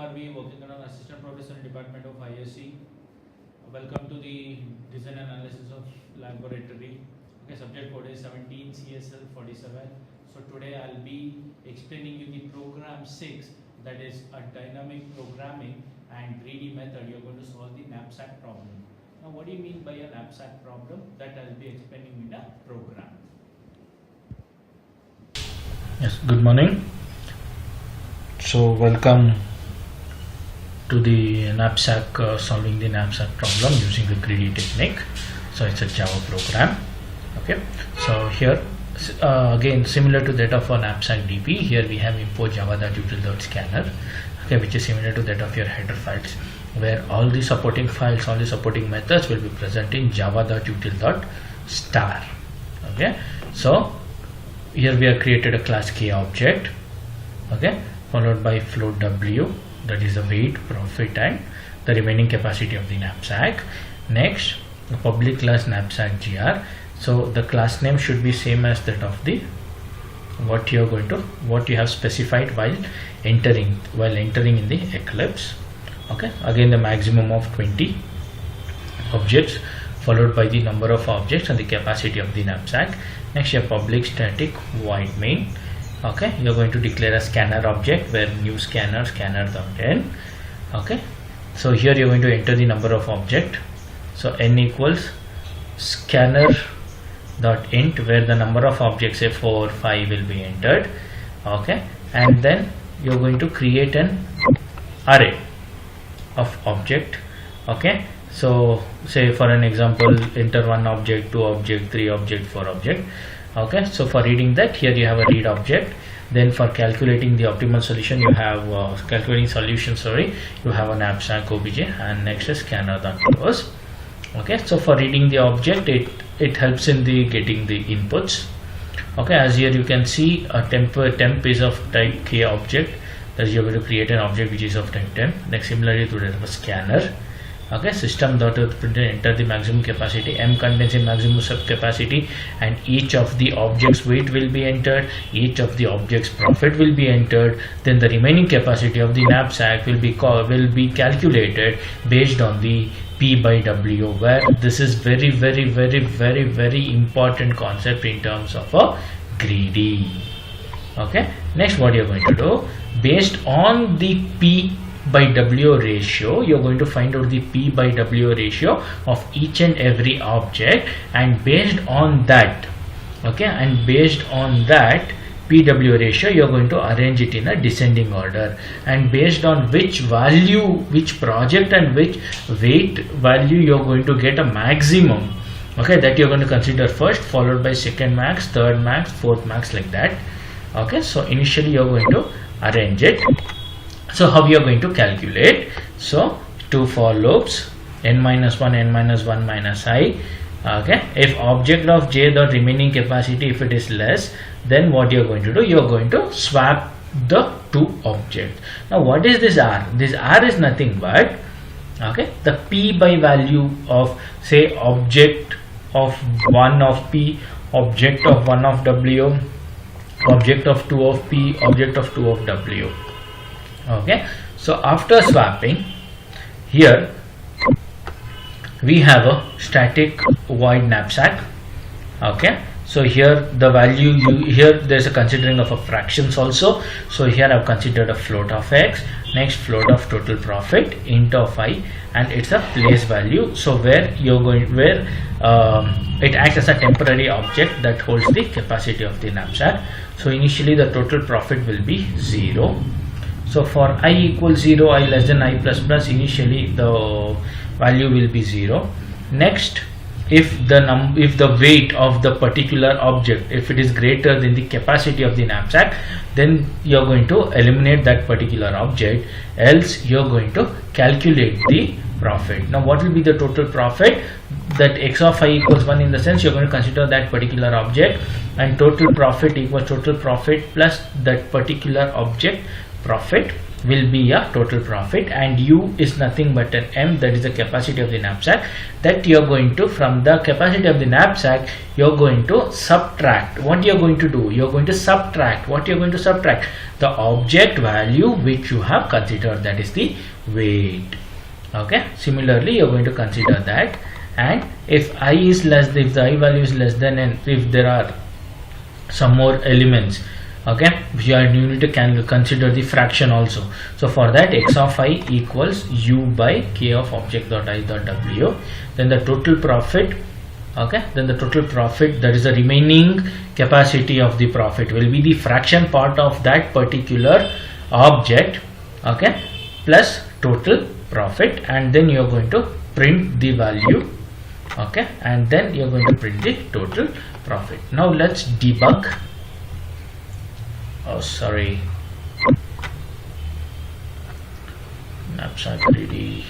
RB, working on an assistant professor in Department of ISE. Welcome to the design analysis of laboratory. Okay, subject code is 17CSL47. So today I'll be explaining you the program 6, that is a dynamic programming and 3D method. You're going to solve the knapsack problem. Now what do you mean by a knapsack problem? That I'll be explaining in a program. Yes, good morning. So welcome to the knapsack, solving the knapsack problem using the greedy technique. So it's a Java program. Okay, so here again similar to that of a knapsack DB, here we have import java.util.scanner, okay, which is similar to that of your header files, where all the supporting files, all the supporting methods will be present in java.util.star. Okay, so here we have created a class K object, okay, followed by float W, that is the weight, profit and the remaining capacity of the knapsack. Next, the public class knapsack gr. So the class name should be same as that of the what you have specified while entering in the Eclipse. Okay, again the maximum of 20 objects followed by the number of objects and the capacity of the knapsack. Next, your public static void main. Okay, you're going to declare a scanner object where new scanner.n. Okay, so here you're going to enter the number of object. So n equals scanner.int, where the number of objects, say 4, 5 will be entered. Okay, and then you're going to create an array of object. Okay, so say for an example, enter 1 object, 2 object, 3 object, 4 object. Okay, so for reading that, here you have a read object. Then for calculating the optimal solution, you have you have a knapsack obj, and next is scanner.close. Okay, so for reading the object, it helps in the getting the inputs. Okay, as here you can see a temp is of type K object, that is you're going to create an object which is of type temp. Next, similarly to that of a scanner. Okay, system.enter the maximum capacity, m contains a maximum sub capacity, and each of the objects weight will be entered, each of the objects profit will be entered. Then the remaining capacity of the knapsack will be calculated based on the P by W, where this is very important concept in terms of a greedy. Okay, next what you're going to do, based on the P by W ratio, you're going to find out the P by W ratio of each and every object, and based on that, okay, and based on that PW ratio, you're going to arrange it in a descending order, and based on which value, which project and which weight value, you're going to get a maximum. Okay, that you're going to consider first, followed by second max, third max, fourth max, like that. Okay, so initially you're going to arrange it. So how you are going to calculate? So 2 for loops, n-1, n-1 minus I. Okay, if object of j, the remaining capacity, if it is less, then what you are going to do? You are going to swap the two objects. Now what is this r? This r is nothing but, okay, the p by value of, say, object of 1 of p, object of 1 of w, object of 2 of p, object of 2 of w. Okay, so after swapping, here we have a static void knapsack. Okay, so here the value, here there's a considering of a fractions also. So here I've considered a float of x, next float of total profit, int of I, and it's a place value. So where you're going, it acts as a temporary object that holds the capacity of the knapsack. So initially the total profit will be 0. So for I equals 0, I less than I plus plus, initially the value will be 0. Next, if the weight of the particular object, if it is greater than the capacity of the knapsack, then you are going to eliminate that particular object, else you are going to calculate the profit. Now what will be the total profit? That x of I equals 1, in the sense you are going to consider that particular object, and total profit equals total profit plus that particular object profit. will be a total profit, and U is nothing but an M, that is the capacity of the knapsack, that you are going to, from the capacity of the knapsack, you are going to subtract. What you are going to do? You are going to subtract. What you are going to subtract? The object value which you have considered, that is the weight. Okay, similarly you are going to consider that, and if I is less, if the I value is less than n, if there are some more elements, okay, you need to consider the fraction also. So for that, x of I equals U by K of object dot I dot W. Then the total profit, okay, then the total profit, that is the remaining capacity of the profit, will be the fraction part of that particular object, okay, plus total profit, and then you are going to print the value, okay, and then you are going to print the total profit. Now let's debug. Oh, sorry, knapsack greedy.